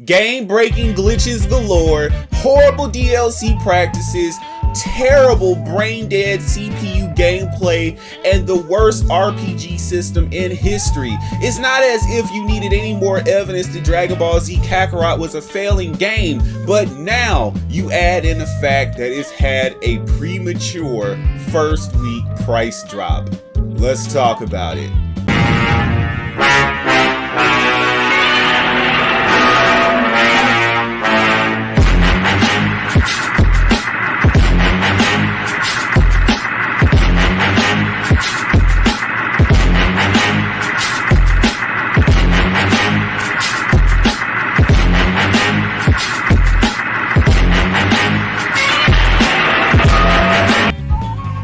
game-breaking glitches galore, horrible DLC practices, terrible brain-dead CPU gameplay, and the worst RPG system in history. It's not as if you needed any more evidence that Dragon Ball Z Kakarot was a failing game, but now you add in the fact that it's had a premature first week price drop. Let's talk about it.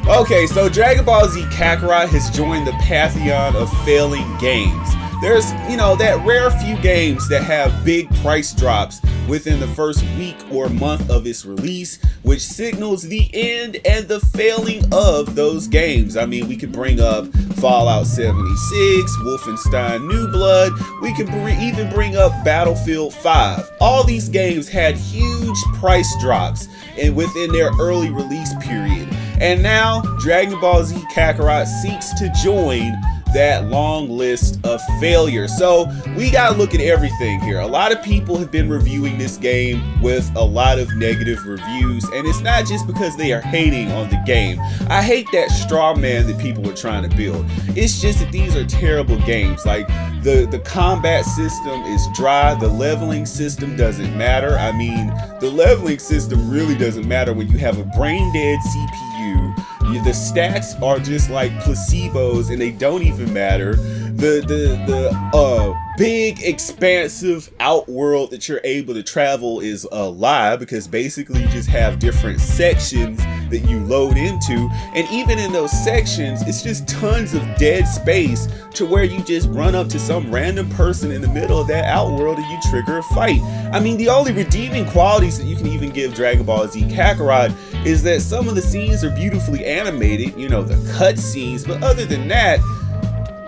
Okay, so Dragon Ball Z Kakarot has joined the pantheon of failing games. There's, that rare few games that have big price drops within the first week or month of its release, which signals the end and the failing of those games. I mean, we could bring up Fallout 76, Wolfenstein New Blood, we could even bring up Battlefield 5. All these games had huge price drops within their early release period. And now, Dragon Ball Z Kakarot seeks to join that long list of failure. So we gotta look at everything here. A lot of people have been reviewing this game with a lot of negative reviews, and it's not just because they are hating on the game. I hate that straw man that people are trying to build. It's just that these are terrible games. Like the combat system is dry, the leveling system doesn't matter. I mean, the leveling system really doesn't matter when you have a brain dead CPU. The stats are just like placebos and they don't even matter. The big expansive outworld that you're able to travel is a lie, because basically you just have different sections that you load into, and even in those sections it's just tons of dead space to where you just run up to some random person in the middle of that outworld and you trigger a fight. I mean, the only redeeming qualities that you can even give Dragon Ball Z Kakarot is that some of the scenes are beautifully animated, the cut scenes, but other than that,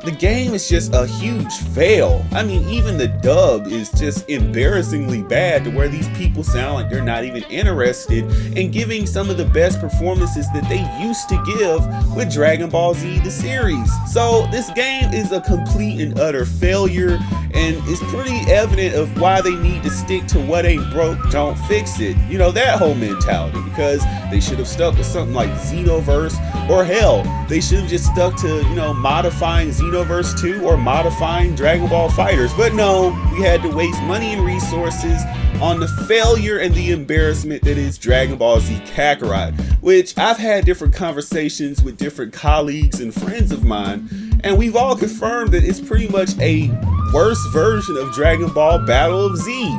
the game is just a huge fail. I mean, even the dub is just embarrassingly bad, to where these people sound like they're not even interested in giving some of the best performances that they used to give with Dragon Ball Z the series. So this game is a complete and utter failure, and it's pretty evident of why they need to stick to what ain't broke, don't fix it. That whole mentality, because they should have stuck with something like XENOVERSE, or hell, they should have just stuck to, modifying XENOVERSE 2 or modifying Dragon Ball FighterZ. But no, we had to waste money and resources on the failure and the embarrassment that is Dragon Ball Z Kakarot, which I've had different conversations with different colleagues and friends of mine, and we've all confirmed that it's pretty much a worse version of Dragon Ball Battle of Z.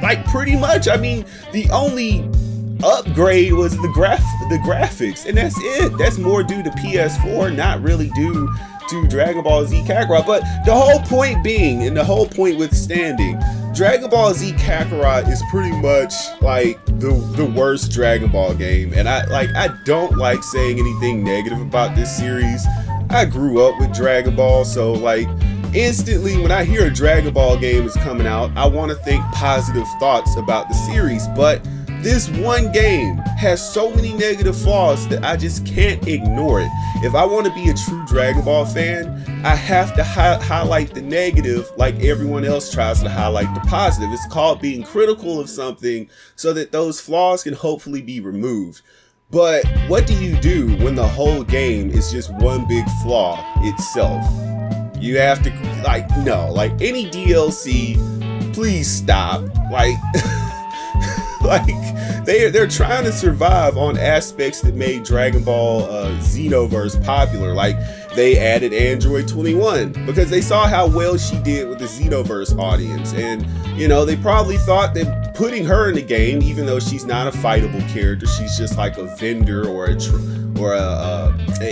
Like, pretty much. I mean, the only upgrade was the graphics, and that's it. That's more due to PS4, not really due to Dragon Ball Z Kakarot. But the whole point being, and the whole point withstanding, Dragon Ball Z Kakarot is pretty much like the worst Dragon Ball game, and I don't like saying anything negative about this series. I grew up with Dragon Ball, so instantly when I hear a Dragon Ball game is coming out, I want to think positive thoughts about the series. But this one game has so many negative flaws that I just can't ignore it. If I want to be a true Dragon Ball fan, I have to highlight the negative like everyone else tries to highlight the positive. It's called being critical of something so that those flaws can hopefully be removed. But what do you do when the whole game is just one big flaw itself? You have to, any DLC, please stop. They're trying to survive on aspects that made Dragon Ball Xenoverse popular. They added Android 21 because they saw how well she did with the Xenoverse audience, and they probably thought that putting her in the game, even though she's not a fightable character, she's just like a vendor or an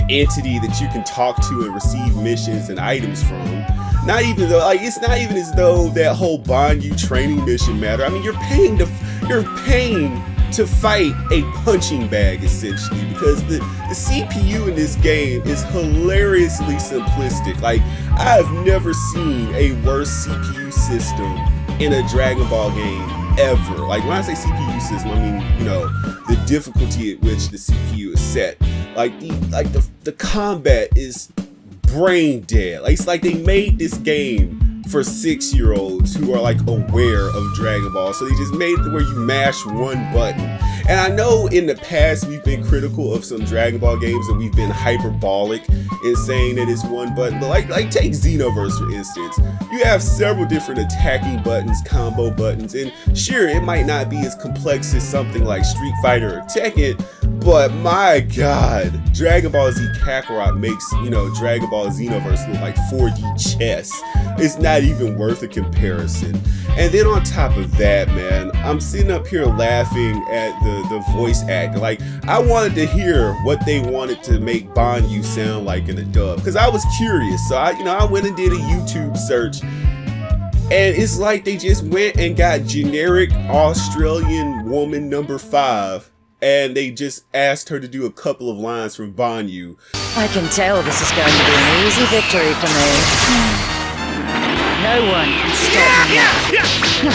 entity that you can talk to and receive missions and items from. It's not even as though that whole Bonyū training mission matter. I mean, you're paying to fight a punching bag, essentially, because the CPU in this game is hilariously simplistic. I've never seen a worse CPU system in a Dragon Ball game ever. Like when I say CPU system, I mean, you know, the difficulty at which the CPU is set. Like the combat is brain dead. Like it's like they made this game for 6-year-olds who are like aware of Dragon Ball. So they just made it where you mash one button. And I know in the past we've been critical of some Dragon Ball games and we've been hyperbolic in saying that it's one button. But like take Xenoverse for instance. You have several different attacking buttons, combo buttons, and sure, it might not be as complex as something like Street Fighter or Tekken, but my god, Dragon Ball Z Kakarot makes, you know, Dragon Ball Xenoverse look like 4D chess. It's not even worth a comparison. And then on top of that, man, I'm sitting up here laughing at the voice acting. Like, I wanted to hear what they wanted to make Bonyū sound like in a dub, because I was curious. So I went and did a YouTube search, and it's like they just went and got generic Australian woman number 5, and they just asked her to do a couple of lines from Bonyū. I can tell this is going to be an easy victory for me. No one can stop me now.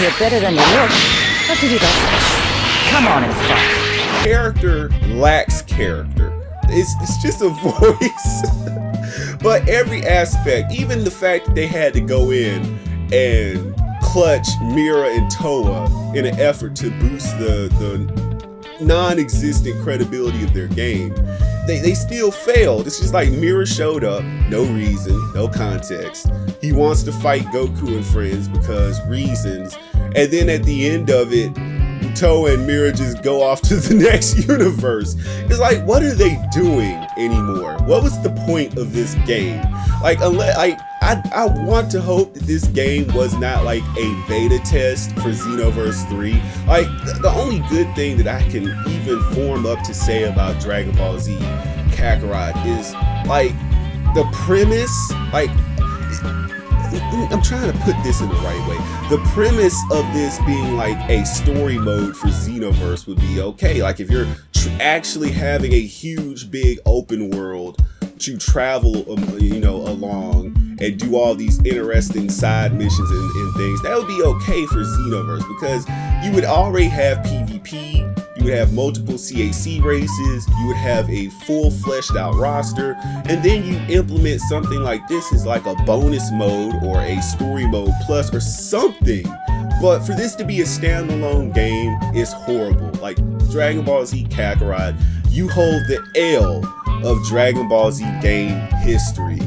You're better than you look. I'll give you that. Come on and fight. Character lacks character. It's just a voice. But every aspect, even the fact that they had to go in and clutch Mira and Toa in an effort to boost the non-existent credibility of their game, they still failed. It's just like Mira showed up, no reason, no context. He wants to fight Goku and friends because reasons, and then at the end of it, Toa and Mira just go off to the next universe. It's like, what are they doing anymore? What was the point of this game? Like, I want to hope that this game was not like a beta test for Xenoverse 3. Like, the only good thing that I can even form up to say about Dragon Ball Z Kakarot is like the premise. Like, I'm trying to put this in the right way. The premise of this being like a story mode for Xenoverse would be okay. Like if you're actually having a huge big open world to travel along and do all these interesting side missions and things, that would be okay for Xenoverse, because you would already have PvP, you would have multiple CAC races, you would have a full fleshed out roster, and then you implement something like this as like a bonus mode or a story mode plus or something. But for this to be a standalone game is horrible. Like Dragon Ball Z Kakarot, you hold the L of Dragon Ball Z game history.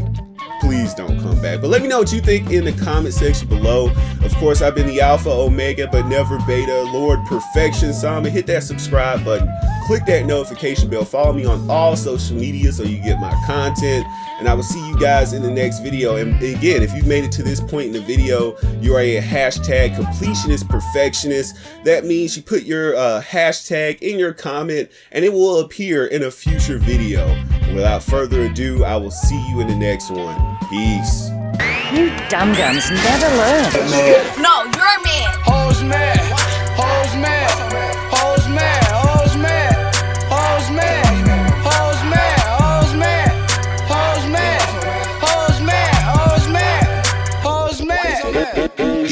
Please don't come back. But let me know what you think in the comment section below. Of course, I've been the Alpha, Omega, but never Beta, Lord Perfection Sama. Hit that subscribe button. Click that notification bell. Follow me on all social media so you get my content. And I will see you guys in the next video. And again, if you've made it to this point in the video, you are a hashtag completionist perfectionist. That means you put your hashtag in your comment and it will appear in a future video. Without further ado, I will see you in the next one. Peace. You dum-dums never learn. No, you're a man. Who's mad?